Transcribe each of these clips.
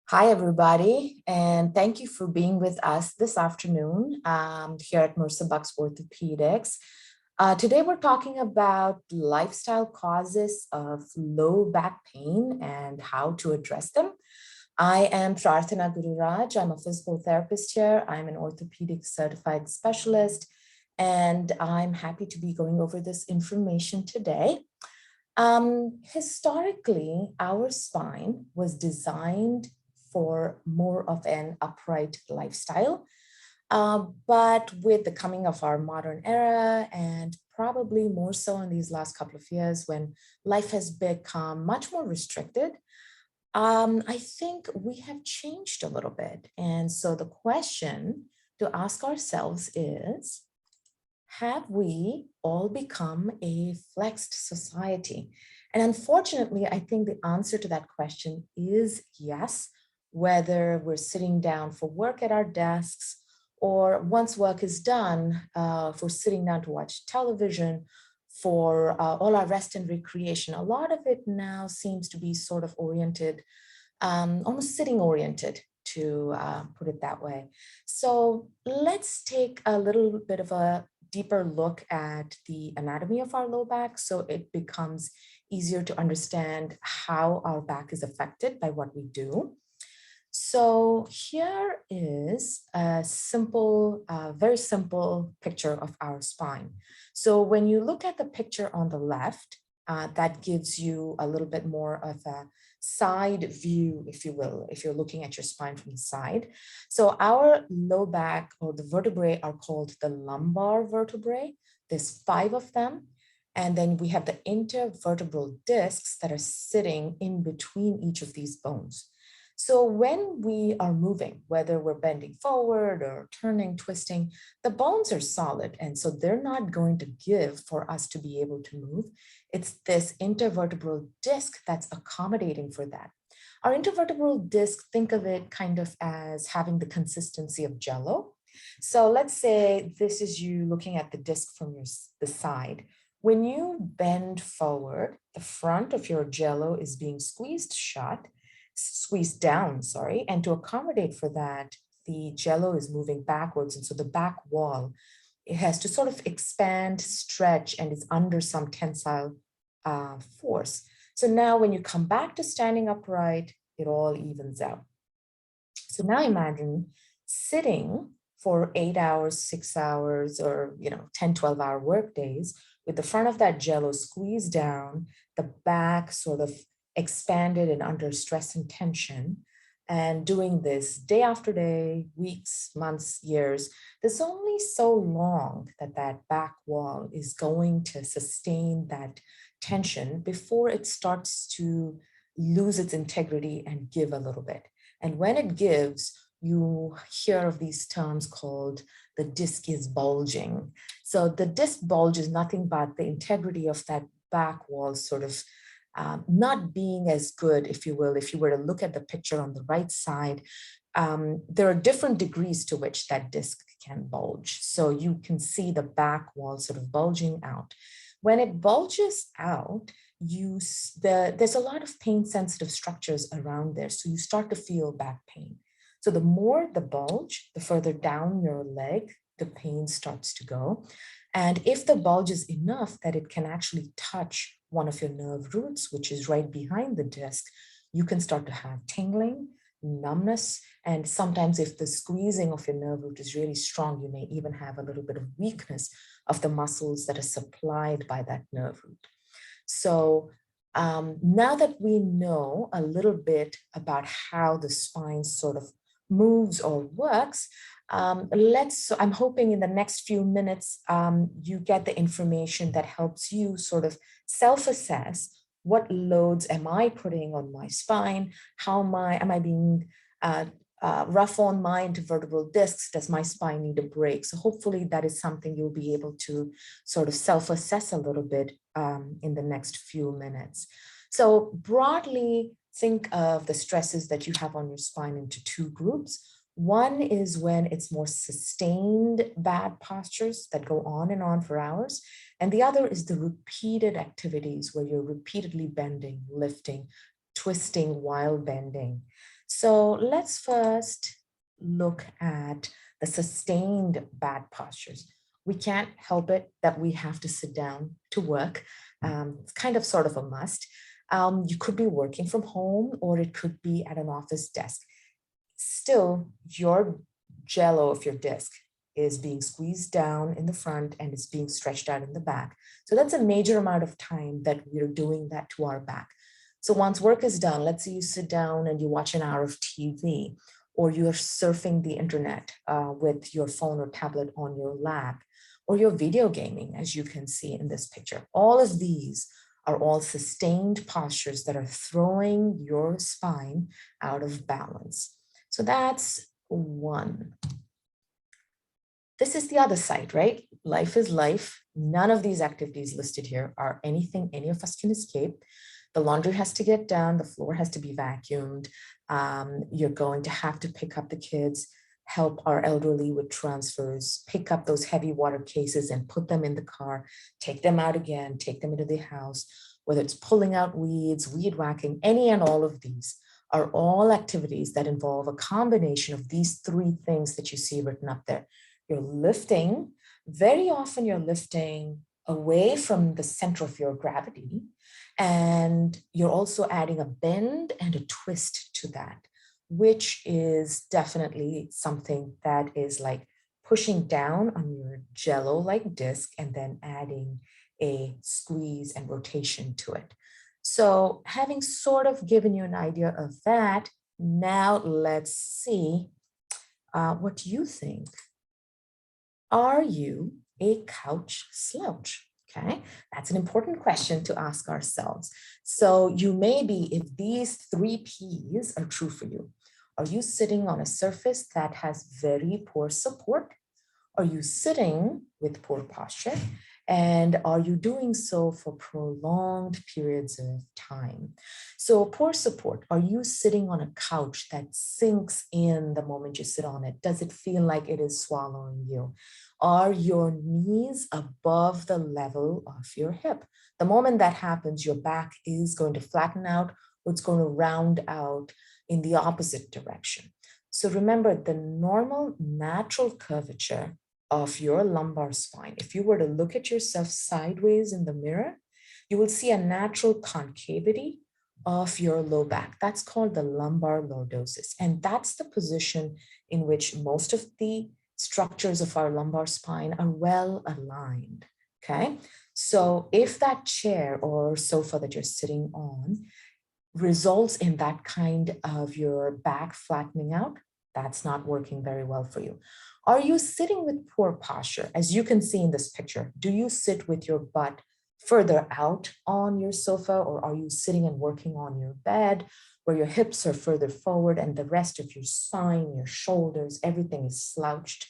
Hi, everybody, and thank you for being with us this afternoon here at Mercer-Bucks Orthopedics. Today, we're talking about lifestyle causes of low back pain and how to address them. I am Prarthana Gururaj. I'm a physical therapist here. I'm an orthopedic certified specialist, and I'm happy to be going over this information today. Historically, our spine was designed for more of an upright lifestyle. But with the coming of our modern era, and probably more so in these last couple of years when life has become much more restricted, I think we have changed a little bit. And so the question to ask ourselves is, have we all become a flexed society? And unfortunately, I think the answer to that question is yes, whether we're sitting down for work at our desks or once work is done, for sitting down to watch television, for all our rest and recreation. A lot of it now seems to be sort of oriented, almost sitting oriented, to put it that way. So let's take a little bit of a deeper look at the anatomy of our low back so it becomes easier to understand how our back is affected by what we do. So here is a simple, very simple picture of our spine. So when you look at the picture on the left, that gives you a little bit more of a side view, if you will, if you're looking at your spine from the side. So our low back, or the vertebrae, are called the lumbar vertebrae. There's 5 of them. And then we have the intervertebral discs that are sitting in between each of these bones. So when we are moving, whether we're bending forward or turning, twisting, the bones are solid. And so they're not going to give for us to be able to move. It's this intervertebral disc that's accommodating for that. Our intervertebral disc, think of it kind of as having the consistency of Jell-O. So let's say this is you looking at the disc from the side. When you bend forward, the front of your Jell-O is being squeezed down, sorry, and to accommodate for that, the Jell-O is moving backwards, and so the back wall, it has to sort of expand, stretch, and is under some tensile force. So now when you come back to standing upright, it all evens out. So now imagine sitting for 8 hours, 6 hours, or 10, 12-hour work days with the front of that Jell-O squeezed down, the back sort of expanded and under stress and tension, and doing this day after day, weeks, months, years. There's only so long that that back wall is going to sustain that tension before it starts to lose its integrity and give a little bit. And when it gives, you hear of these terms called the disc is bulging. So the disc bulge is nothing but the integrity of that back wall sort of not being as good, if you will. If you were to look at the picture on the right side, there are different degrees to which that disc can bulge. So you can see the back wall sort of bulging out. When it bulges out, there's a lot of pain-sensitive structures around there. So you start to feel back pain. So the more the bulge, the further down your leg, the pain starts to go. And if the bulge is enough that it can actually touch one of your nerve roots, which is right behind the disc, you can start to have tingling, numbness, and sometimes if the squeezing of your nerve root is really strong, you may even have a little bit of weakness of the muscles that are supplied by that nerve root. So now that we know a little bit about how the spine sort of moves or works, I'm hoping in the next few minutes, you get the information that helps you sort of self-assess what loads am I putting on my spine? Am I being rough on my intervertebral discs? Does my spine need a break? So hopefully that is something you'll be able to sort of self-assess a little bit in the next few minutes. So broadly, think of the stresses that you have on your spine into 2 groups. One is when it's more sustained bad postures that go on and on for hours. And the other is the repeated activities where you're repeatedly bending, lifting, twisting while bending. So let's first look at the sustained bad postures. We can't help it that we have to sit down to work. It's kind of sort of a must. You could be working from home or it could be at an office desk. Still, your jello of your disc is being squeezed down in the front and it's being stretched out in the back. So that's a major amount of time that we're doing that to our back. So once work is done, let's say you sit down and you watch an hour of TV, or you're surfing the internet with your phone or tablet on your lap, or you're video gaming, as you can see in this picture. All of these are all sustained postures that are throwing your spine out of balance. So that's one. This is the other side, right? Life is life. None of these activities listed here are anything any of us can escape. The laundry has to get done. The floor has to be vacuumed. You're going to have to pick up the kids, help our elderly with transfers, pick up those heavy water cases and put them in the car, take them out again, take them into the house, whether it's pulling out weeds, weed whacking, any and all of these are all activities that involve a combination of these three things that you see written up there. You're lifting, very often you're lifting away from the center of your gravity, and you're also adding a bend and a twist to that, which is definitely something that is like pushing down on your jello-like disc and then adding a squeeze and rotation to it. So having sort of given you an idea of that, now let's see what you think. Are you a couch slouch? Okay, that's an important question to ask ourselves. So you may be, if these three P's are true for you, are you sitting on a surface that has very poor support? Are you sitting with poor posture? And are you doing so for prolonged periods of time? So poor support, are you sitting on a couch that sinks in the moment you sit on it? Does it feel like it is swallowing you? Are your knees above the level of your hip? The moment that happens, your back is going to flatten out or it's going to round out in the opposite direction. So remember, the normal natural curvature of your lumbar spine, if you were to look at yourself sideways in the mirror, you will see a natural concavity of your low back. That's called the lumbar lordosis. And that's the position in which most of the structures of our lumbar spine are well aligned. Okay. So if that chair or sofa that you're sitting on results in that kind of your back flattening out, that's not working very well for you. Are you sitting with poor posture? As you can see in this picture, do you sit with your butt further out on your sofa, or are you sitting and working on your bed where your hips are further forward and the rest of your spine, your shoulders, everything is slouched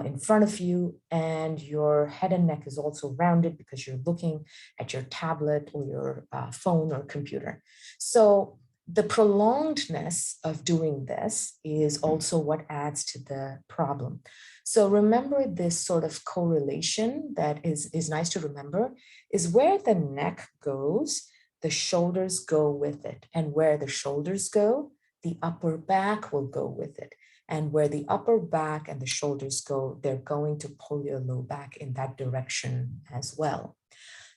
in front of you, and your head and neck is also rounded because you're looking at your tablet or your phone or computer. So the prolongedness of doing this is also what adds to the problem. So remember this sort of correlation that is nice to remember is where the neck goes, the shoulders go with it. And where the shoulders go, the upper back will go with it. And where the upper back and the shoulders go, they're going to pull your low back in that direction as well.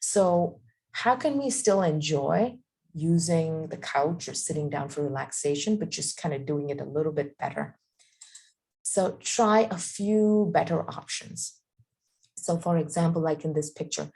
So how can we still enjoy using the couch or sitting down for relaxation, but just kind of doing it a little bit better? So try a few better options. So for example, like in this picture,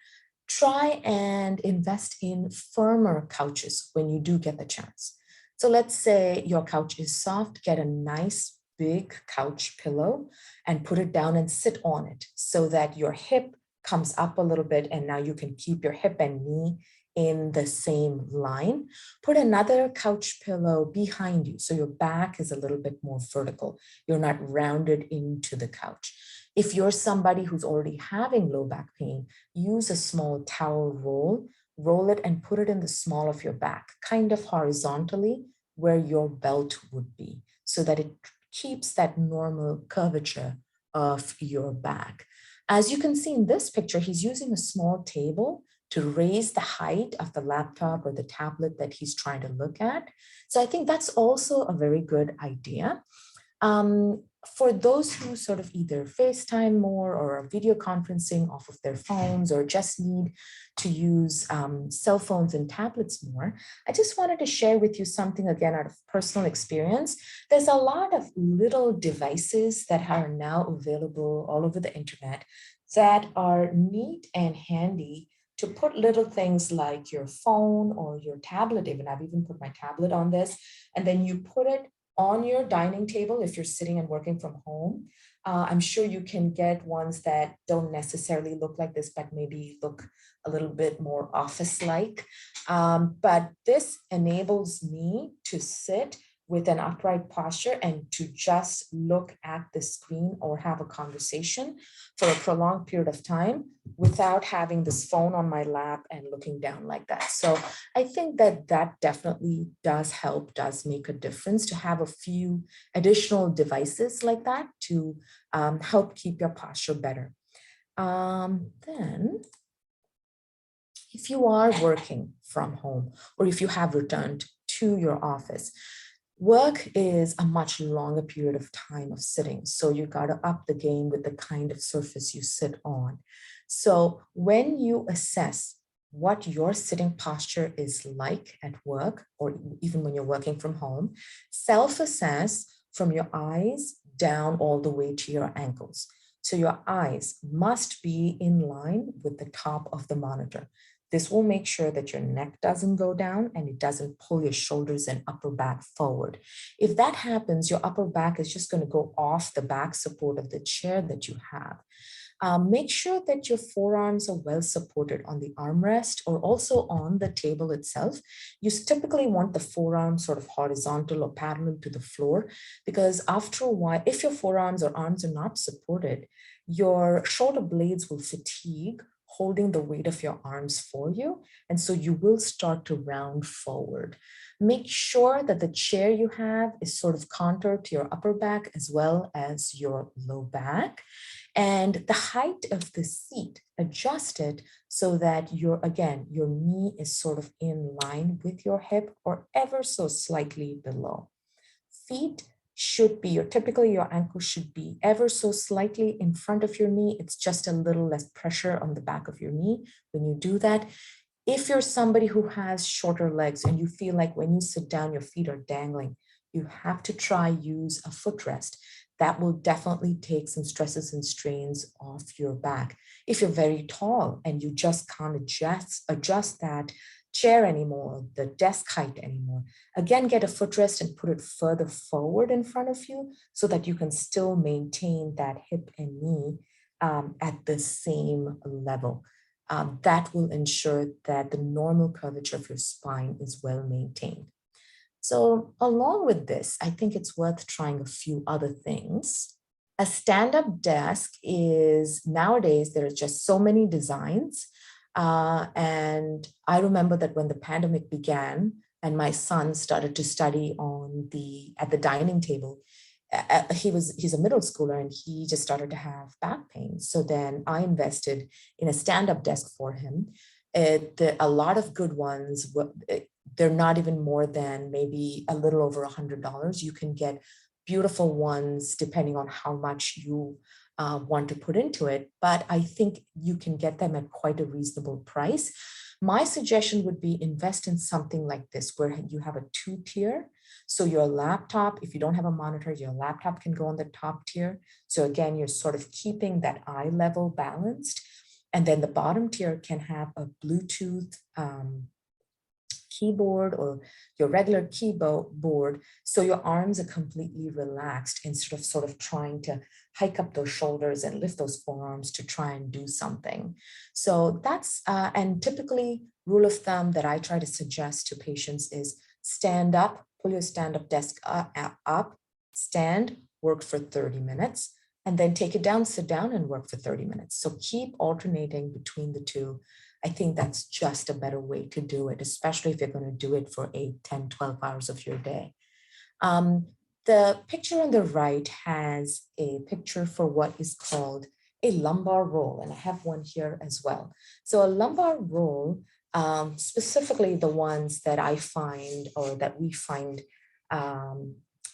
try and invest in firmer couches when you do get the chance. So let's say your couch is soft, get a nice big couch pillow and put it down and sit on it so that your hip comes up a little bit and now you can keep your hip and knee in the same line. Put another couch pillow behind you so your back is a little bit more vertical. You're not rounded into the couch. If you're somebody who's already having low back pain, use a small towel roll, roll it and put it in the small of your back, kind of horizontally where your belt would be, so that it keeps that normal curvature of your back. As you can see in this picture, he's using a small table to raise the height of the laptop or the tablet that he's trying to look at. So I think that's also a very good idea. For those who sort of either FaceTime more or are video conferencing off of their phones or just need to use cell phones and tablets more, I just wanted to share with you something again out of personal experience. There's a lot of little devices that are now available all over the internet that are neat and handy to put little things like your phone or your tablet, even I've even put my tablet on this, and then you put it on your dining table if you're sitting and working from home. I'm sure you can get ones that don't necessarily look like this, but maybe look a little bit more office-like. But this enables me to sit with an upright posture and to just look at the screen or have a conversation for a prolonged period of time without having this phone on my lap and looking down like that. So I think that that definitely does help, does make a difference to have a few additional devices like that to help keep your posture better. Then, if you are working from home or if you have returned to your office, work is a much longer period of time of sitting. So you got to up the game with the kind of surface you sit on. So when you assess what your sitting posture is like at work, or even when you're working from home, self-assess from your eyes down all the way to your ankles. So your eyes must be in line with the top of the monitor. This will make sure that your neck doesn't go down and it doesn't pull your shoulders and upper back forward. If that happens, your upper back is just going to go off the back support of the chair that you have. Make sure that your forearms are well supported on the armrest or also on the table itself. You typically want the forearms sort of horizontal or parallel to the floor, because after a while, if your forearms or arms are not supported, your shoulder blades will fatigue, holding the weight of your arms for you. And so you will start to round forward. Make sure that the chair you have is sort of contoured to your upper back as well as your low back. And the height of the seat, adjust it so that your knee is sort of in line with your hip or ever so slightly below. Feet should be, or typically your ankle should be ever so slightly in front of your knee. It's just a little less pressure on the back of your knee when you do that. If you're somebody who has shorter legs and you feel like when you sit down, your feet are dangling, you have to try use a footrest. That will definitely take some stresses and strains off your back. If you're very tall and you just can't adjust that chair anymore, the desk height anymore, again, get a footrest and put it further forward in front of you so that you can still maintain that hip and knee at the same level. That will ensure that the normal curvature of your spine is well maintained. So along with this, I think it's worth trying a few other things. A stand-up desk is, nowadays, there are just so many designs. And I remember that when the pandemic began and my son started to study at the dining table, he's a middle schooler and he just started to have back pain. So then I invested in a stand-up desk for him. A lot of good ones, they're not even more than maybe a little over $100. You can get beautiful ones depending on how much you want to put into it, but I think you can get them at quite a reasonable price. My suggestion would be invest in something like this where you have a 2-tier. So your laptop, if you don't have a monitor, your laptop can go on the top tier. So again, you're sort of keeping that eye level balanced. And then the bottom tier can have a Bluetooth keyboard or your regular keyboard, so your arms are completely relaxed instead of sort of trying to hike up those shoulders and lift those forearms to try and do something. So that's, and typically rule of thumb that I try to suggest to patients is stand up, pull your stand-up desk up, stand, work for 30 minutes, and then take it down, sit down and work for 30 minutes. So keep alternating between the two. I think that's just a better way to do it, especially if you're going to do it for 8, 10, 12 hours of your day. The picture on the right has a picture for what is called a lumbar roll, and I have one here as well. So a lumbar roll, specifically the ones that I find or that we find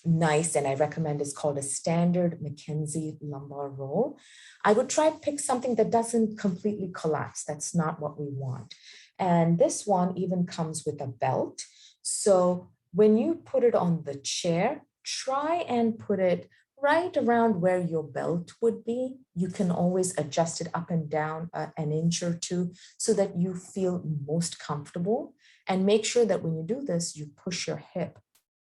nice and I recommend is called a standard Mackenzie lumbar roll. I would try to pick something that doesn't completely collapse. That's not what we want. And this one even comes with a belt. So when you put it on the chair, try and put it right around where your belt would be. You can always adjust it up and down an inch or two so that you feel most comfortable. And make sure that when you do this, you push your hip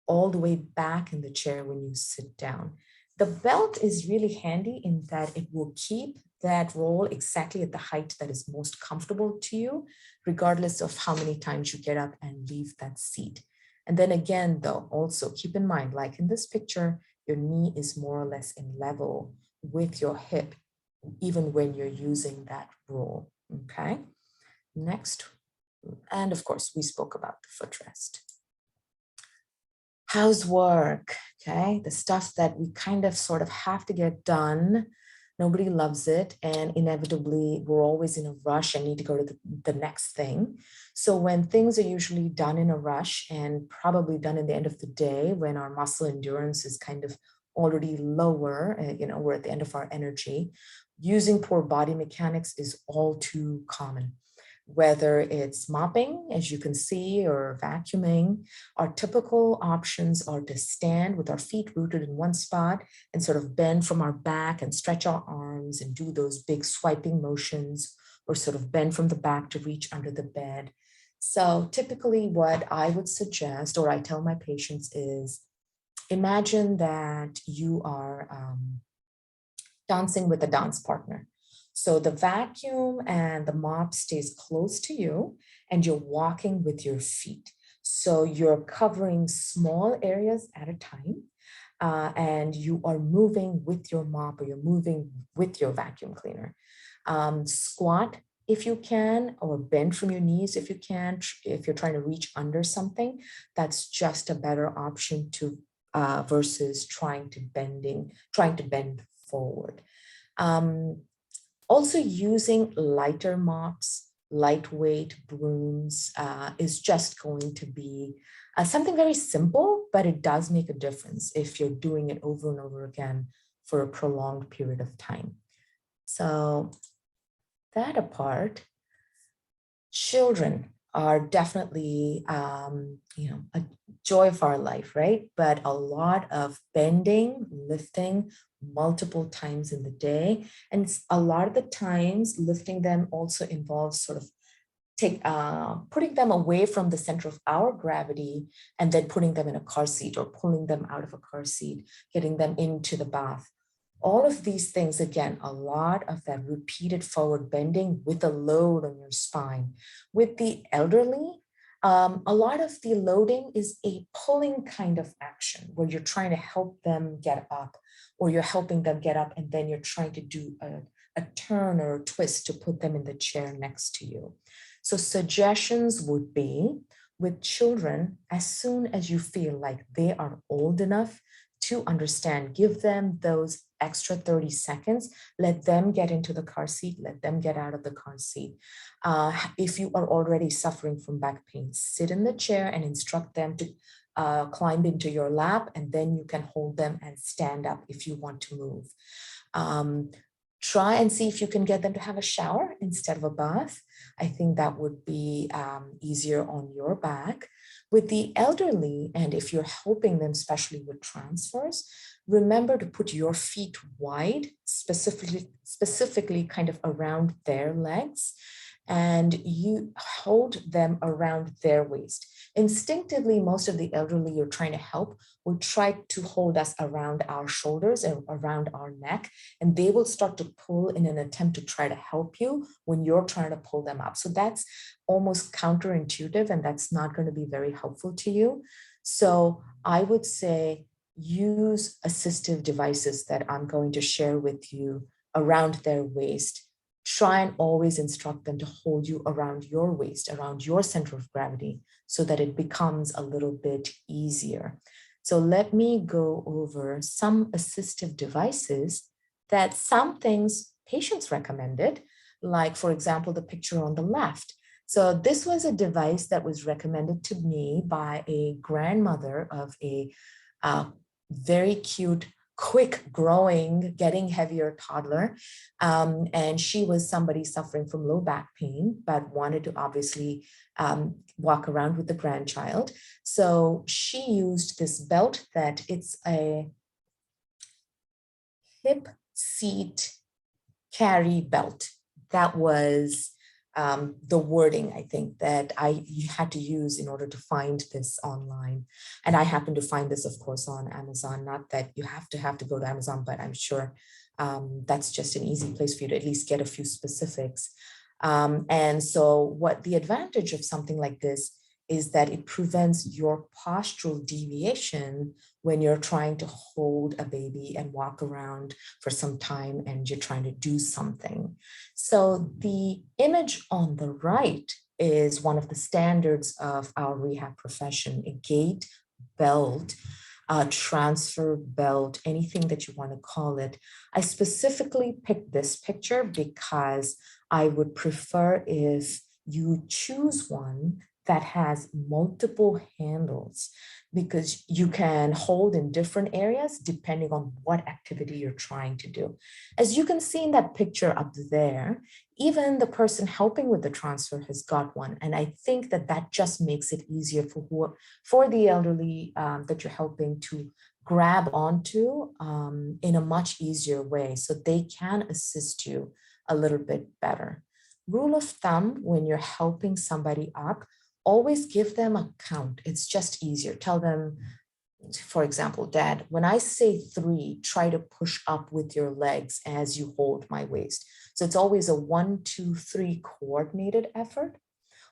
all the way back in the chair when you sit down. The belt is really handy in that it will keep that roll exactly at the height that is most comfortable to you, regardless of how many times you get up and leave that seat. And then again, though, also keep in mind, like in this picture, your knee is more or less in level with your hip, even when you're using that roll, okay? Next, and of course, we spoke about the footrest. Housework, okay? The stuff that we kind of sort of have to get done. Nobody loves it. And inevitably, we're always in a rush and need to go to the next thing. So when things are usually done in a rush and probably done in the end of the day, when our muscle endurance is kind of already lower, we're at the end of our energy, using poor body mechanics is all too common. Whether it's mopping, as you can see, or vacuuming, our typical options are to stand with our feet rooted in one spot and sort of bend from our back and stretch our arms and do those big swiping motions, or sort of bend from the back to reach under the bed. So typically what I would suggest, or I tell my patients, is imagine that you are dancing with a dance partner. So the vacuum and the mop stays close to you and you're walking with your feet. So you're covering small areas at a time and you are moving with your mop or you're moving with your vacuum cleaner. Squat if you can, or bend from your knees if you can. If you're trying to reach under something, that's just a better option to versus trying to bend forward. Also using lighter mops, lightweight brooms is just going to be something very simple, but it does make a difference if you're doing it over and over again for a prolonged period of time. So that apart, children are definitely, a joy of our life, right? But a lot of bending, lifting multiple times in the day. And a lot of the times lifting them also involves sort of putting them away from the center of our gravity and then putting them in a car seat or pulling them out of a car seat, getting them into the bath. All of these things, again, a lot of that repeated forward bending with a load on your spine. With the elderly, a lot of the loading is a pulling kind of action where you're trying to help them get up, or you're helping them get up and then you're trying to do a turn or a twist to put them in the chair next to you. So suggestions would be, with children, as soon as you feel like they are old enough to understand, give them those extra 30 seconds, let them get into the car seat, let them get out of the car seat. If you are already suffering from back pain, sit in the chair and instruct them to climb into your lap, and then you can hold them and stand up if you want to move. Try and see if you can get them to have a shower instead of a bath. I think that would be easier on your back. With the elderly, and if you're helping them, especially with transfers, remember to put your feet wide, specifically kind of around their legs, and you hold them around their waist. Instinctively, most of the elderly you're trying to help will try to hold us around our shoulders and around our neck, and they will start to pull in an attempt to try to help you when you're trying to pull them up. So that's almost counterintuitive, and that's not going to be very helpful to you. So I would say use assistive devices that I'm going to share with you around their waist. Try and always instruct them to hold you around your waist, around your center of gravity, so that it becomes a little bit easier. So let me go over some assistive devices that some things patients recommended, like, for example, the picture on the left. So this was a device that was recommended to me by a grandmother of a very cute, quick growing, getting heavier toddler. And she was somebody suffering from low back pain, but wanted to obviously walk around with the grandchild. So she used this belt that it's a hip seat carry belt. That was the wording, I think, that you had to use in order to find this online. And I happened to find this, of course, on Amazon. Not that you have to go to Amazon, but I'm sure that's just an easy place for you to at least get a few specifics. And so what the advantage of something like this is that it prevents your postural deviation when you're trying to hold a baby and walk around for some time and you're trying to do something. So the image on the right is one of the standards of our rehab profession, a gait belt, a transfer belt, anything that you want to call it. I specifically picked this picture because I would prefer if you choose one that has multiple handles, because you can hold in different areas depending on what activity you're trying to do. As you can see in that picture up there, even the person helping with the transfer has got one. And I think that that just makes it easier for the elderly that you're helping to grab onto in a much easier way, so they can assist you a little bit better. Rule of thumb, when you're helping somebody up, always give them a count. It's just easier. Tell them, for example, Dad, when I say 3, try to push up with your legs as you hold my waist. So it's always a 1, 2, 3 coordinated effort.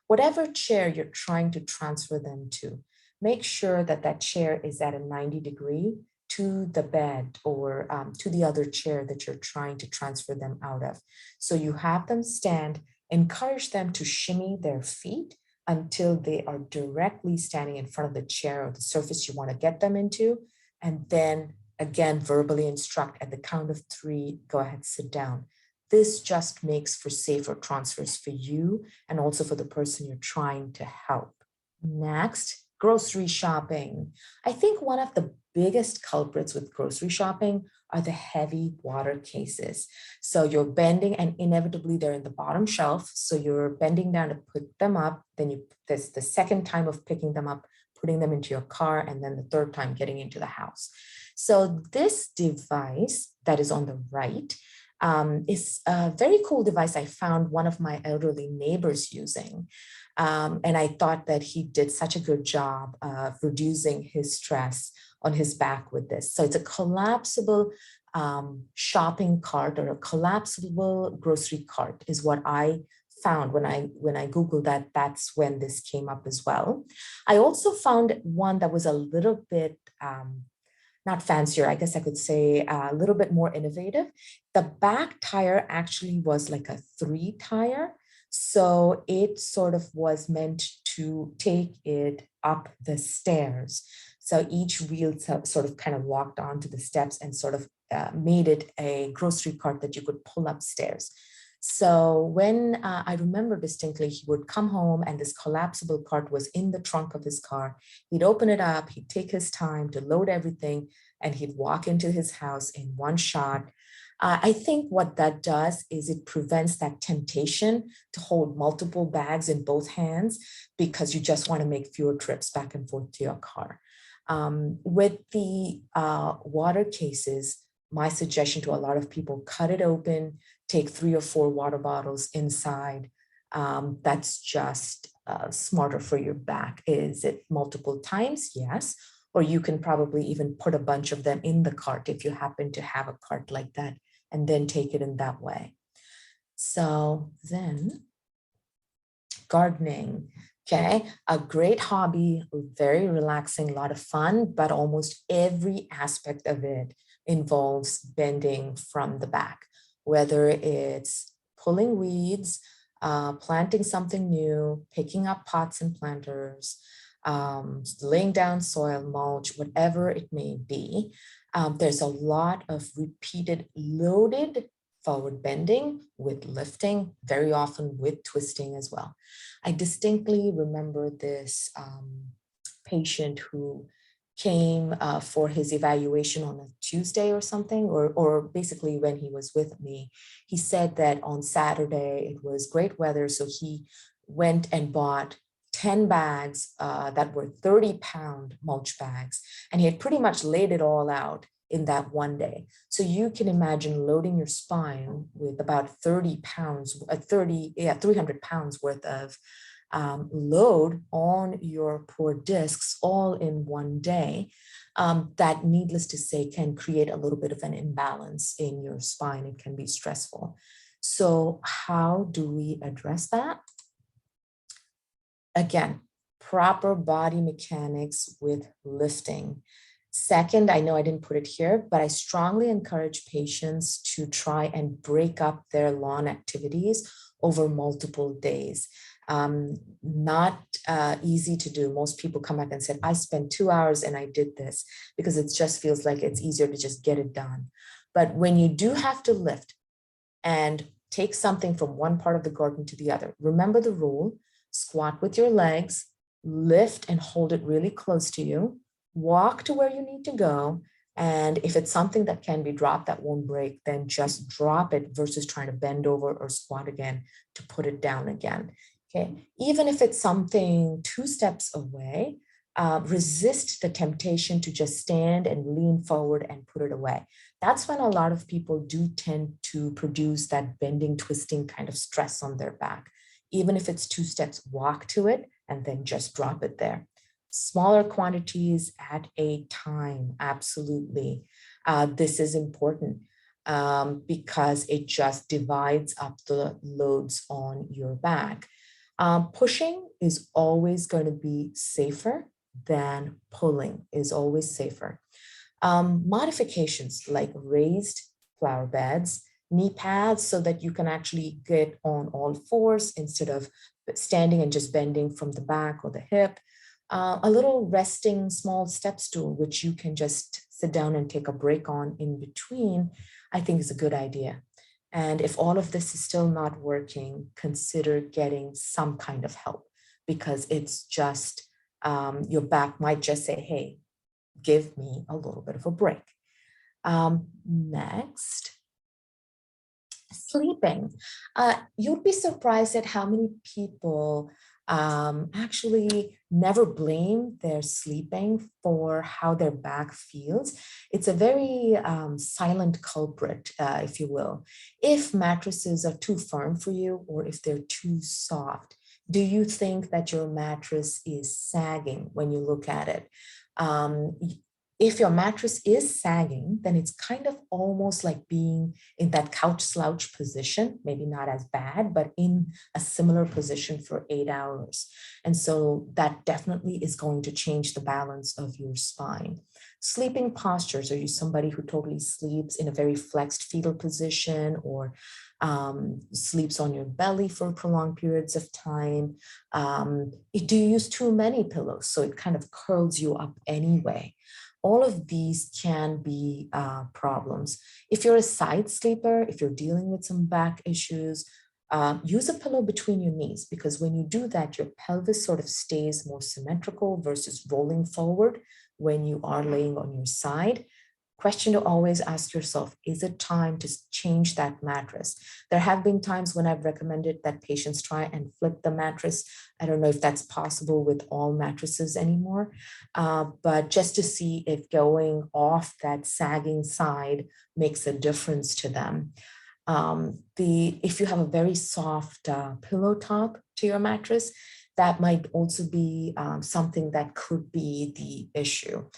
Whatever chair you're trying to transfer them to, make sure that that chair is at a 90-degree to the bed or to the other chair that you're trying to transfer them out of. So you have them stand, encourage them to shimmy their feet until they are directly standing in front of the chair or the surface you want to get them into. And then again, verbally instruct at the count of 3, go ahead, sit down. This just makes for safer transfers for you and also for the person you're trying to help. Next, grocery shopping. I think one of the biggest culprits with grocery shopping are the heavy water cases. So you're bending and inevitably they're in the bottom shelf. So you're bending down to put them up. Then there's the second time of picking them up, putting them into your car, and then the third time getting into the house. So this device that is on the right is a very cool device I found one of my elderly neighbors using. And I thought that he did such a good job of reducing his stress on his back with this. So it's a collapsible shopping cart, or a collapsible grocery cart is what I found when I Googled that. That's when this came up as well. I also found one that was a little bit not fancier, I guess I could say a little bit more innovative. The back tire actually was like a 3 tire. So it sort of was meant to take it up the stairs. So each wheel sort of kind of walked onto the steps and sort of made it a grocery cart that you could pull upstairs. So when I remember distinctly, he would come home and this collapsible cart was in the trunk of his car. He'd open it up, he'd take his time to load everything, and he'd walk into his house in one shot. I think what that does is it prevents that temptation to hold multiple bags in both hands because you just want to make fewer trips back and forth to your car. With the water cases, my suggestion to a lot of people, cut it open, take 3 or 4 water bottles inside. That's just smarter for your back. Is it multiple times? Yes. Or you can probably even put a bunch of them in the cart if you happen to have a cart like that, and then take it in that way. So then gardening, okay, a great hobby, very relaxing, a lot of fun, but almost every aspect of it involves bending from the back, whether it's pulling weeds, planting something new, picking up pots and planters, laying down soil, mulch, whatever it may be. There's a lot of repeated loaded forward bending with lifting, very often with twisting as well. I distinctly remember this patient who came for his evaluation on a Tuesday or something, or basically when he was with me. He said that on Saturday it was great weather, so he went and bought 10 bags that were 30-pound mulch bags, and he had pretty much laid it all out in that one day. So you can imagine loading your spine with about 30 pounds, 300 pounds worth of load on your poor discs all in one day. That, needless to say, can create a little bit of an imbalance in your spine. It can be stressful. So how do we address that? Again, proper body mechanics with lifting. Second, I know I didn't put it here, but I strongly encourage patients to try and break up their lawn activities over multiple days. Not easy to do. Most people come back and said, I spent 2 hours and I did this, because it just feels like it's easier to just get it done. But when you do have to lift and take something from one part of the garden to the other, remember the rule: squat with your legs, lift and hold it really close to you, walk to where you need to go. And if it's something that can be dropped that won't break, then just drop it versus trying to bend over or squat again to put it down again. Okay, even if it's something 2 steps away, resist the temptation to just stand and lean forward and put it away. That's when a lot of people do tend to produce that bending, twisting kind of stress on their back. Even if it's 2 steps, walk to it and then just drop it there. Smaller quantities at a time, absolutely. This is important because it just divides up the loads on your back. Pushing is always going to be safer than pulling, is always safer. Modifications like raised flower beds, knee pads so that you can actually get on all fours instead of standing and just bending from the back or the hip. A little resting small step stool, which you can just sit down and take a break on in between, I think is a good idea. And if all of this is still not working, consider getting some kind of help, because it's just, your back might just say, hey, give me a little bit of a break. Next, sleeping. You'd be surprised at how many people actually never blame their sleeping for how their back feels. It's a very silent culprit, if you will. If mattresses are too firm for you, or if they're too soft, do you think that your mattress is sagging when you look at it? If your mattress is sagging, then it's kind of almost like being in that couch slouch position, maybe not as bad, but in a similar position for 8 hours. And so that definitely is going to change the balance of your spine. Sleeping postures, are you somebody who totally sleeps in a very flexed fetal position, or sleeps on your belly for prolonged periods of time? Do you use too many pillows, so it kind of curls you up anyway? All of these can be problems. If you're a side sleeper, if you're dealing with some back issues, use a pillow between your knees, because when you do that, your pelvis sort of stays more symmetrical versus rolling forward when you are laying on your side. Question to always ask yourself, is it time to change that mattress? There have been times when I've recommended that patients try and flip the mattress. I don't know if that's possible with all mattresses anymore, but just to see if going off that sagging side makes a difference to them. If you have a very soft pillow top to your mattress, that might also be something that could be the issue.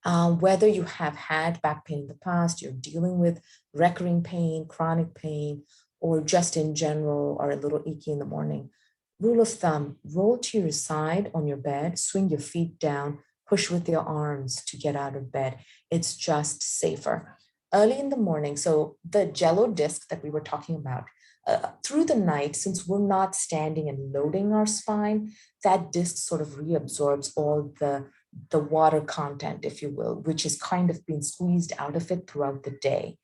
Whether you have had back pain in the past, you're dealing with recurring pain, chronic pain, or just in general are a little achy in the morning, rule of thumb, roll to your side on your bed, swing your feet down, push with your arms to get out of bed. It's just safer. Early in the morning, so the jello disc that we were talking about, through the night, since we're not standing and loading our spine, that disc sort of reabsorbs all the the water content, if you will, which is kind of being squeezed out of it throughout the day.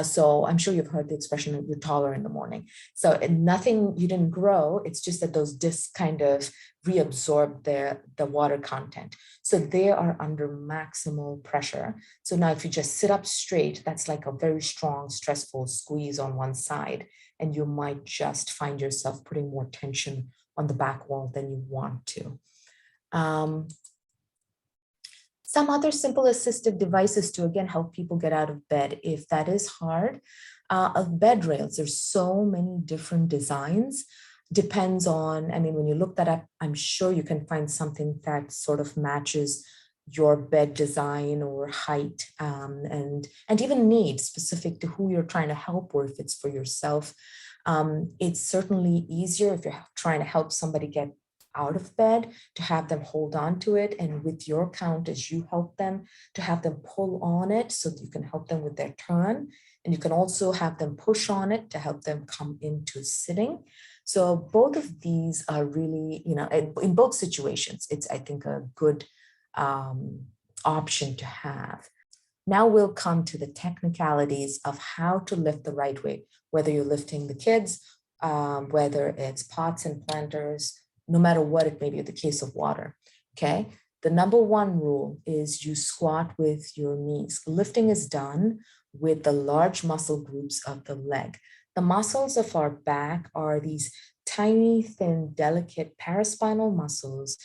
So I'm sure you've heard the expression, you're taller in the morning. So nothing, you didn't grow, it's just that those discs kind of reabsorb the water content. So they are under maximal pressure. So now if you just sit up straight, that's like a very strong, stressful squeeze on one side, and you might just find yourself putting more tension on the back wall than you want to. Some other simple assistive devices to, again, help people get out of bed if that is hard. Of bed rails, there's so many different designs. Depends on, I mean, when you look that up, I'm sure you can find something that sort of matches your bed design or height, and even need specific to who you're trying to help, or if it's for yourself. It's certainly easier if you're trying to help somebody get out of bed to have them hold on to it, and with your count as you help them, to have them pull on it so that you can help them with their turn, and you can also have them push on it to help them come into sitting. So both of these are really, you know, in both situations, it's, I think, a good option to have. Now we'll come to the technicalities of how to lift the right way, whether you're lifting the kids, whether it's pots and planters, no matter what it may be, the case of water, okay? The number one rule is you squat with your knees. Lifting is done with the large muscle groups of the leg. The muscles of our back are these tiny, thin, delicate paraspinal muscles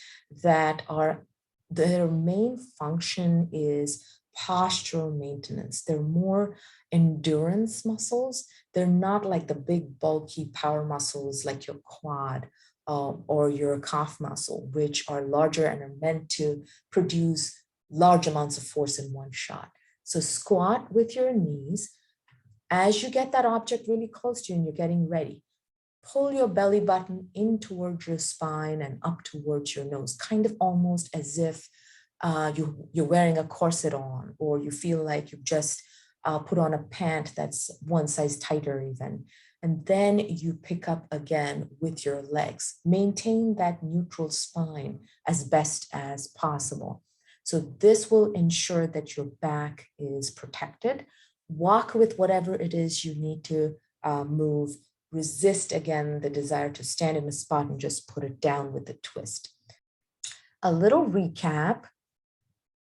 that are, their main function is postural maintenance. They're more endurance muscles. They're not like the big, bulky power muscles like your quad or your calf muscle, which are larger and are meant to produce large amounts of force in one shot. So squat with your knees. As you get that object really close to you and you're getting ready, pull your belly button in towards your spine and up towards your nose, kind of almost as if you're wearing a corset on, or you feel like you've just put on a pant that's one size tighter even. And then you pick up again with your legs. Maintain that neutral spine as best as possible. So this will ensure that your back is protected. Walk with whatever it is you need to move. Resist, again, the desire to stand in a spot and just put it down with a twist. A little recap.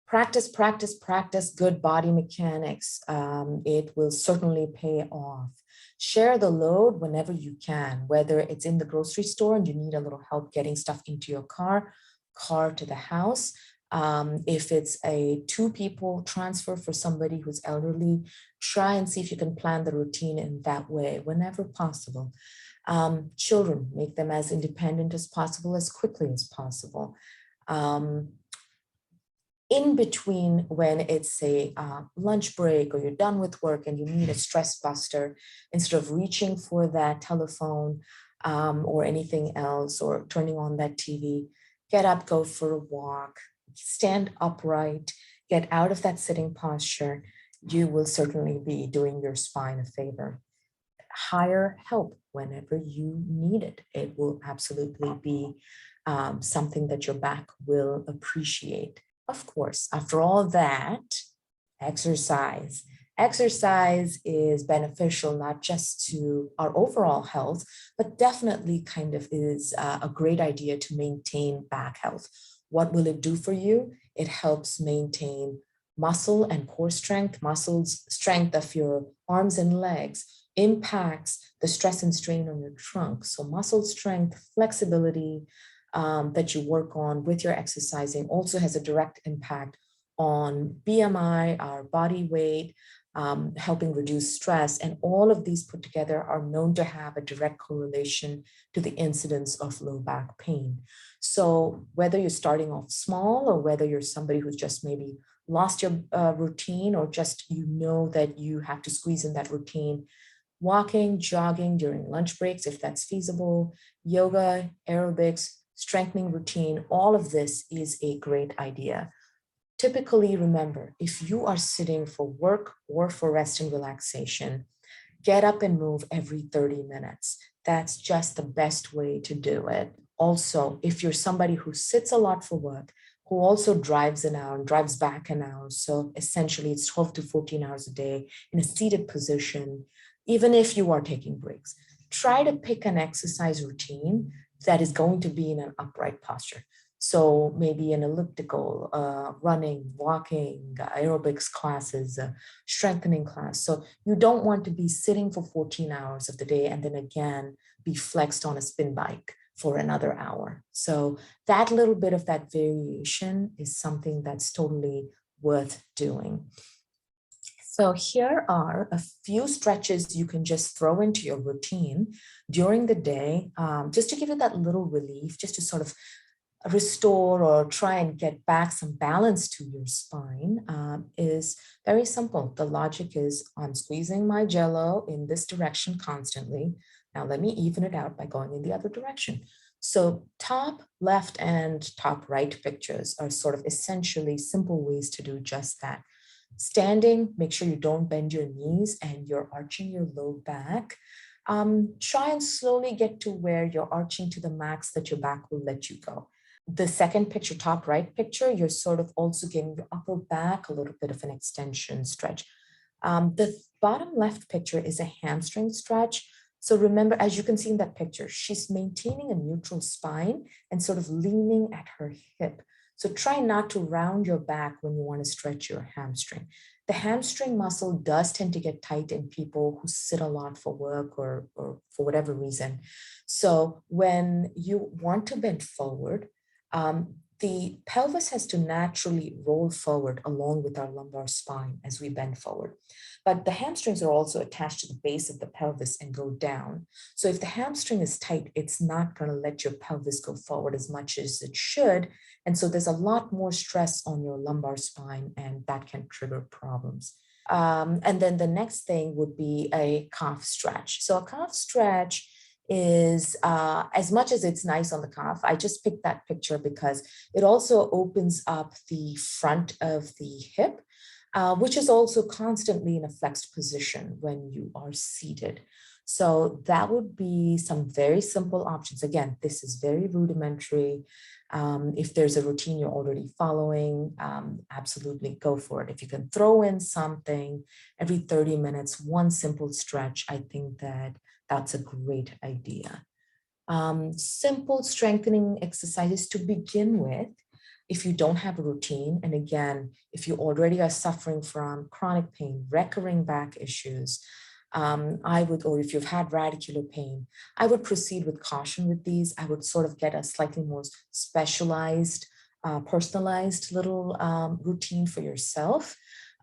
Practice, practice, practice good body mechanics. It will certainly pay off. Share the load whenever you can, whether it's in the grocery store and you need a little help getting stuff into your car to the house. If it's a 2-people transfer for somebody who's elderly, try and see if you can plan the routine in that way whenever possible. Children, make them as independent as possible, as quickly as possible. In between, when it's a lunch break or you're done with work and you need a stress buster, instead of reaching for that telephone or anything else, or turning on that TV, get up, go for a walk, stand upright, get out of that sitting posture. You will certainly be doing your spine a favor. Hire help whenever you need it. It will absolutely be something that your back will appreciate. Of course, after all that, exercise. Exercise is beneficial not just to our overall health, but definitely kind of is a great idea to maintain back health. What will it do for you? It helps maintain muscle and core strength. Muscles strength of your arms and legs impacts the stress and strain on your trunk. So muscle strength, flexibility, that you work on with your exercising also has a direct impact on BMI, our body weight, helping reduce stress. And all of these put together are known to have a direct correlation to the incidence of low back pain. So whether you're starting off small, or whether you're somebody who's just maybe lost your routine, or just you know that you have to squeeze in that routine, walking, jogging during lunch breaks, if that's feasible, yoga, aerobics, strengthening routine, all of this is a great idea. Typically, remember, if you are sitting for work or for rest and relaxation, get up and move every 30 minutes. That's just the best way to do it. Also, if you're somebody who sits a lot for work, who also drives an hour and drives back an hour. So essentially it's 12 to 14 hours a day in a seated position, even if you are taking breaks. Try to pick an exercise routine that is going to be in an upright posture. So maybe an elliptical, running, walking, aerobics classes, strengthening class. So you don't want to be sitting for 14 hours of the day and then again be flexed on a spin bike for another hour. So that little bit of that variation is something that's totally worth doing. So here are a few stretches you can just throw into your routine during the day, just to give you that little relief, just to sort of restore or try and get back some balance to your spine. Is very simple. The logic is I'm squeezing my jello in this direction constantly. Now let me even it out by going in the other direction. So top left and top right pictures are sort of essentially simple ways to do just that. Standing, make sure you don't bend your knees and you're arching your low back. Try and slowly get to where you're arching to the max that your back will let you go. The second picture, top right picture, you're sort of also giving your upper back a little bit of an extension stretch. The bottom left picture is a hamstring stretch. So remember, as you can see in that picture, she's maintaining a neutral spine and sort of leaning at her hip. So try not to round your back when you want to stretch your hamstring. The hamstring muscle does tend to get tight in people who sit a lot for work or for whatever reason. So when you want to bend forward, the pelvis has to naturally roll forward along with our lumbar spine as we bend forward. But the hamstrings are also attached to the base of the pelvis and go down. So if the hamstring is tight, it's not going to let your pelvis go forward as much as it should. And so there's a lot more stress on your lumbar spine, and that can trigger problems. And then the next thing would be a calf stretch. So a calf stretch is, as much as it's nice on the calf, I just picked that picture because it also opens up the front of the hip, which is also constantly in a flexed position when you are seated. So that would be some very simple options. Again, this is very rudimentary. If there's a routine you're already following, absolutely go for it. If you can throw in something every 30 minutes, one simple stretch, I think that's a great idea. Simple strengthening exercises to begin with. If you don't have a routine, and again, if you already are suffering from chronic pain, recurring back issues, or if you've had radicular pain, I would proceed with caution with these. I would sort of get a slightly more specialized, personalized little routine for yourself.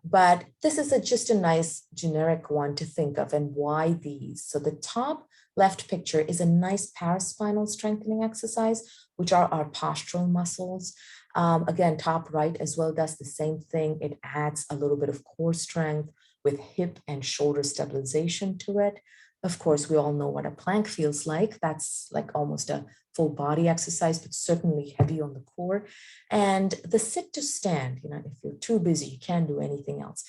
But this is just a nice generic one to think of. And why these? So the top left picture is a nice paraspinal strengthening exercise, which are our postural muscles. Again, top right as well does the same thing. It adds a little bit of core strength with hip and shoulder stabilization to it. Of course, we all know what a plank feels like. That's like almost a full body exercise, but certainly heavy on the core. And the sit to stand, if you're too busy, you can't do anything else.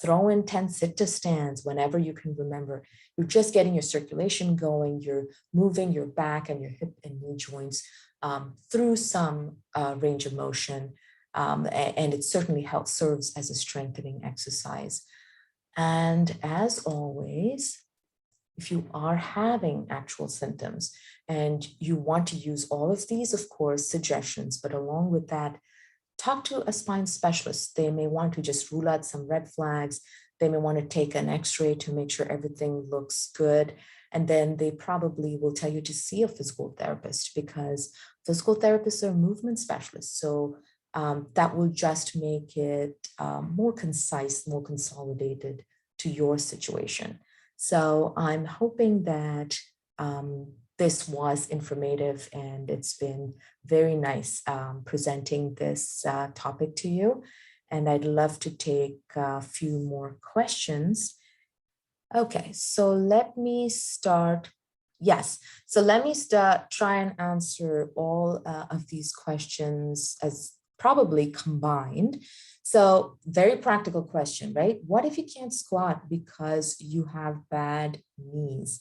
Throw in 10 sit to stands whenever you can remember. You're just getting your circulation going. You're moving your back and your hip and knee joints through some range of motion. And it certainly serves as a strengthening exercise. And as always, if you are having actual symptoms and you want to use all of these, of course, suggestions, but along with that, talk to a spine specialist. They may want to just rule out some red flags. They may want to take an x-ray to make sure everything looks good. And then they probably will tell you to see a physical therapist, because physical therapists are movement specialists. So that will just make it more concise, more consolidated to your situation. So I'm hoping that this was informative, and it's been very nice presenting this topic to you. And I'd love to take a few more questions. Okay, so let me start. Yes, so let me try and answer all of these questions as probably combined. So very practical question, right? What if you can't squat because you have bad knees?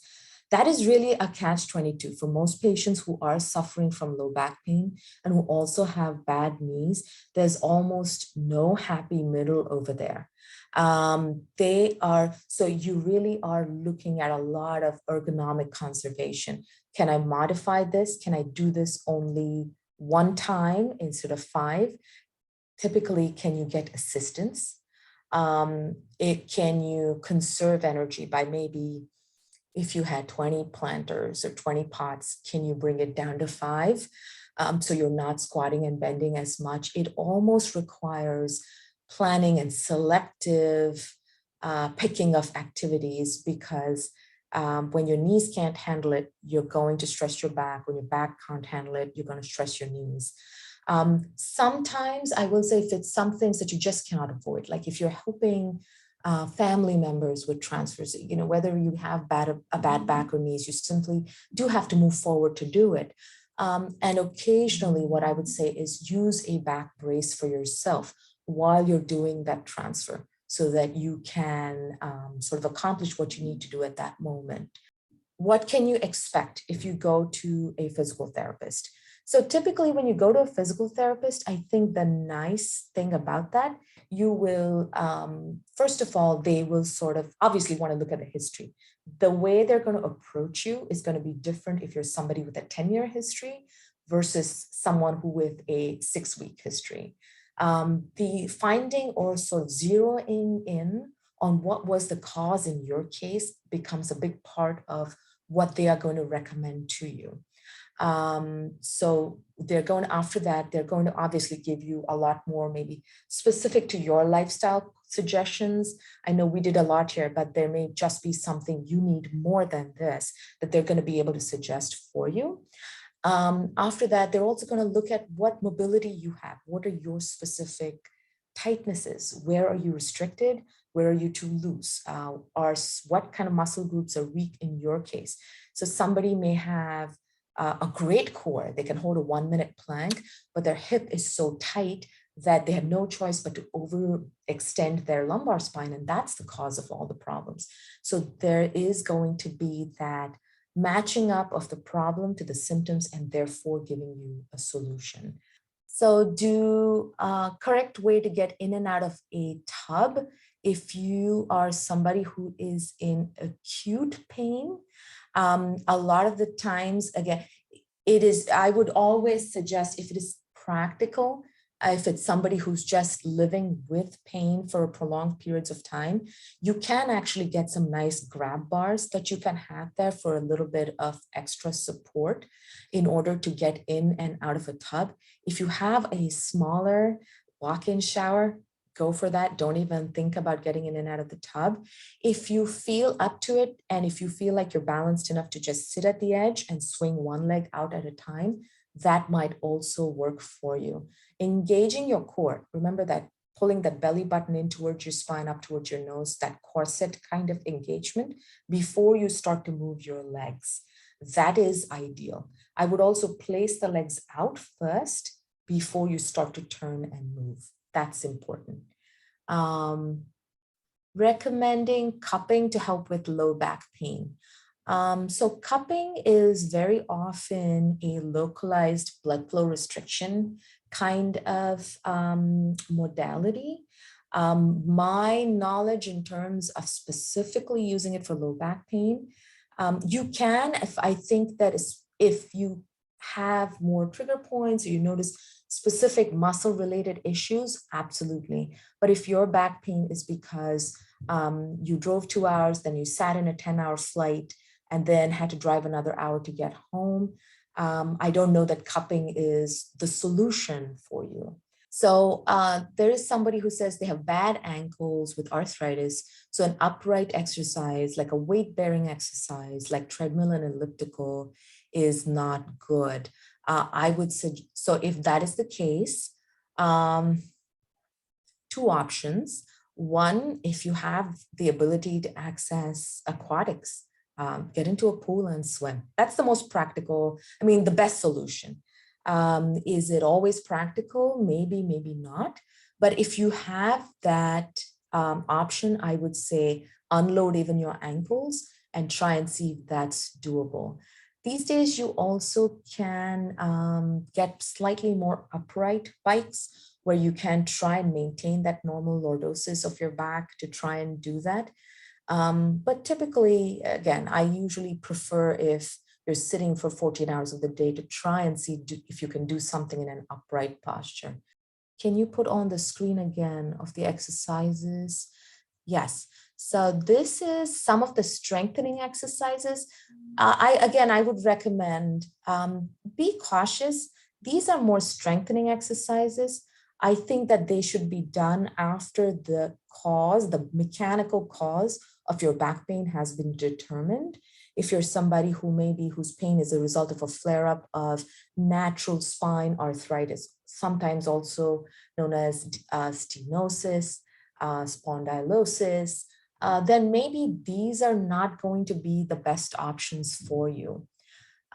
that is really a catch-22 for most patients who are suffering from low back pain and who also have bad knees. There's almost no happy middle over there. So you really are looking at a lot of ergonomic conservation. Can I modify this? Can I do this only one time instead of 5? Typically, can you get assistance? Can you conserve energy by maybe, if you had 20 planters or 20 pots, can you bring it down to 5? So you're not squatting and bending as much. It almost requires planning and selective picking of activities, because when your knees can't handle it, you're going to stress your back. When your back can't handle it, you're going to stress your knees. Sometimes I will say, if it's some things that you just cannot avoid, like if you're helping family members with transfers, whether you have a bad back or knees, you simply do have to move forward to do it. And occasionally what I would say is use a back brace for yourself while you're doing that transfer, so that you can sort of accomplish what you need to do at that moment. What can you expect if you go to a physical therapist? So typically when you go to a physical therapist, I think the nice thing about that, you will, first of all, they will sort of obviously want to look at the history. The way they're going to approach you is going to be different if you're somebody with a 10-year history versus someone who with a 6-week history. The finding or sort of zeroing in on what was the cause in your case becomes a big part of what they are going to recommend to you. So after that, they're going to obviously give you a lot more maybe specific to your lifestyle suggestions. I know we did a lot here, but there may just be something you need more than this that they're going to be able to suggest for you. After that, they're also going to look at what mobility you have. What are your specific tightnesses? Where are you restricted? Where are you too loose? What kind of muscle groups are weak in your case? So somebody may have a great core. They can hold a 1-minute plank, but their hip is so tight that they have no choice but to overextend their lumbar spine. And that's the cause of all the problems. So there is going to be that matching up of the problem to the symptoms and therefore giving you a solution. So correct way to get in and out of a tub. If you are somebody who is in acute pain, a lot of the times, again, I would always suggest, if it is practical, if it's somebody who's just living with pain for prolonged periods of time, you can actually get some nice grab bars that you can have there for a little bit of extra support in order to get in and out of a tub. If you have a smaller walk-in shower, go for that. Don't even think about getting in and out of the tub. If you feel up to it, and if you feel like you're balanced enough to just sit at the edge and swing one leg out at a time, that might also work for you. Engaging your core. Remember that pulling that belly button in towards your spine, up towards your nose, that corset kind of engagement before you start to move your legs. That is ideal. I would also place the legs out first before you start to turn and move. That's important. Recommending cupping to help with low back pain. So cupping is very often a localized blood flow restriction kind of modality. My knowledge in terms of specifically using it for low back pain, you can, I think that if you have more trigger points or you notice specific muscle related issues, absolutely. But if your back pain is because you drove 2 hours, then you sat in a 10-hour flight and then had to drive another hour to get home, I don't know that cupping is the solution for you. So there is somebody who says they have bad ankles with arthritis. So an upright exercise, like a weight-bearing exercise, like treadmill and elliptical, is not good. I would suggest, so if that is the case, 2 options. One, if you have the ability to access aquatics, get into a pool and swim. That's the most practical, the best solution. Is it always practical? Maybe, maybe not. But if you have that option, I would say unload even your ankles and try and see if that's doable. These days, you also can get slightly more upright bikes where you can try and maintain that normal lordosis of your back to try and do that. But typically, again, I usually prefer if you're sitting for 14 hours of the day to try and see if you can do something in an upright posture. Can you put on the screen again of the exercises? Yes. So this is some of the strengthening exercises. I would recommend be cautious. These are more strengthening exercises. I think that they should be done after the mechanical cause of your back pain has been determined. If you're somebody whose pain is a result of a flare-up of natural spine arthritis, sometimes also known as stenosis, spondylosis, then maybe these are not going to be the best options for you.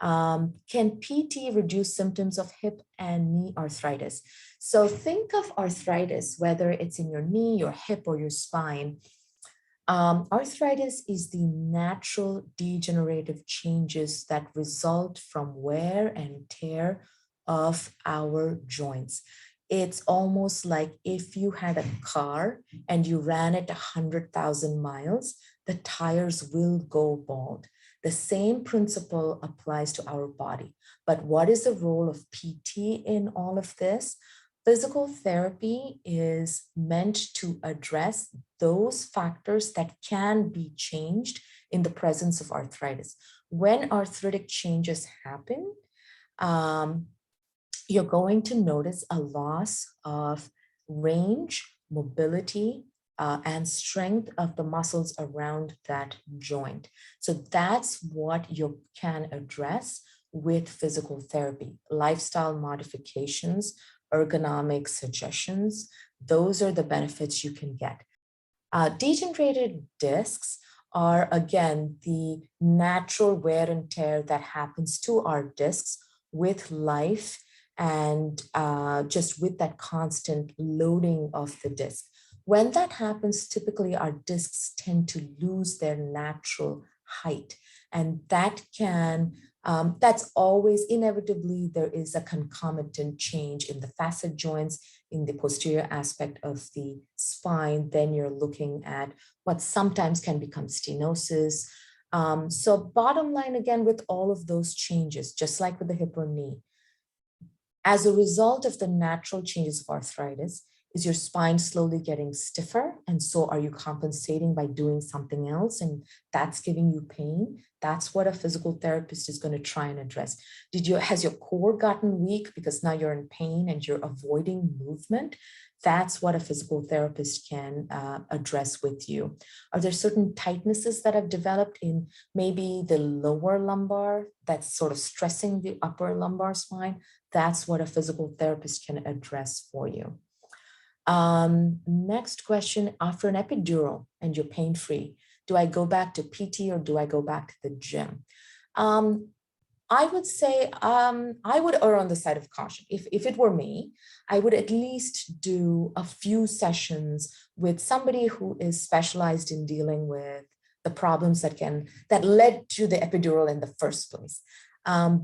Can PT reduce symptoms of hip and knee arthritis? So think of arthritis, whether it's in your knee, your hip, or your spine. Arthritis is the natural degenerative changes that result from wear and tear of our joints. It's almost like if you had a car and you ran it 100,000 miles, the tires will go bald. The same principle applies to our body. But what is the role of PT in all of this? Physical therapy is meant to address those factors that can be changed in the presence of arthritis. When arthritic changes happen, you're going to notice a loss of range, mobility, and strength of the muscles around that joint. So that's what you can address with physical therapy. Lifestyle modifications, ergonomic suggestions, those are the benefits you can get. Degenerated discs are, again, the natural wear and tear that happens to our discs with life and just with that constant loading of the disc. When that happens, typically our discs tend to lose their natural height, and that's always inevitably, there is a concomitant change in the facet joints, in the posterior aspect of the spine. Then you're looking at what sometimes can become stenosis. So bottom line, again, with all of those changes, just like with the hip or knee, as a result of the natural changes of arthritis, is your spine slowly getting stiffer? And so are you compensating by doing something else? And that's giving you pain. That's what a physical therapist is going to try and address. Has your core gotten weak because now you're in pain and you're avoiding movement? That's what a physical therapist can address with you. Are there certain tightnesses that have developed in maybe the lower lumbar that's sort of stressing the upper lumbar spine? That's what a physical therapist can address for you. Next question, after an epidural and you're pain-free, do I go back to PT or do I go back to the gym? I would say I would err on the side of caution. If it were me, I would at least do a few sessions with somebody who is specialized in dealing with the problems that led to the epidural in the first place.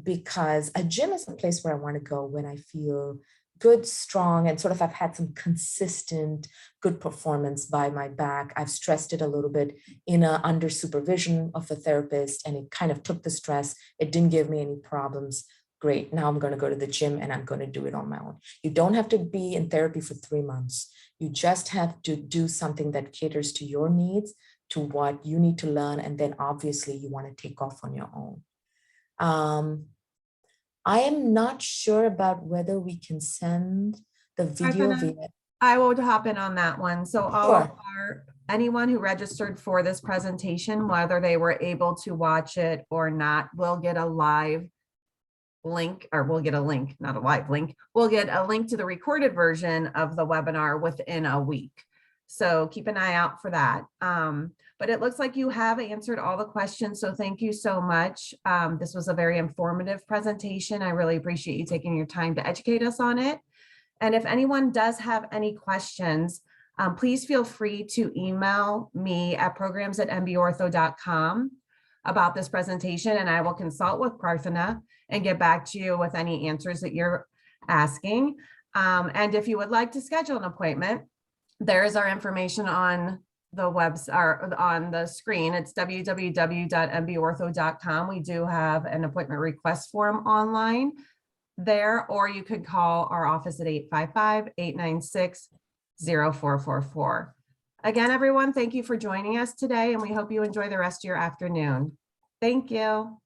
Because a gym is a place where I want to go when I feel good, strong, and sort of I've had some consistent good performance by my back. I've stressed it a little bit under supervision of a therapist, and it kind of took the stress. It didn't give me any problems. Great. Now I'm going to go to the gym and I'm going to do it on my own. You don't have to be in therapy for 3 months. You just have to do something that caters to your needs, to what you need to learn. And then obviously you want to take off on your own. I am not sure about whether we can send the video via. I will hop in on that one. So anyone who registered for this presentation, whether they were able to watch it or not, will get a live link, or we'll get a link, not a live link. We'll get a link to the recorded version of the webinar within a week. So keep an eye out for that. But it looks like you have answered all the questions. So thank you so much. This was a very informative presentation. I really appreciate you taking your time to educate us on it. And if anyone does have any questions, please feel free to email me at programs@mbortho.com. about this presentation, and I will consult with Prarthana and get back to you with any answers that you're asking. And if you would like to schedule an appointment, there is our information on the website or on the screen. It's www.mbortho.com. We do have an appointment request form online there, or you could call our office at 855-896-0444. Again, everyone, thank you for joining us today, and we hope you enjoy the rest of your afternoon. Thank you.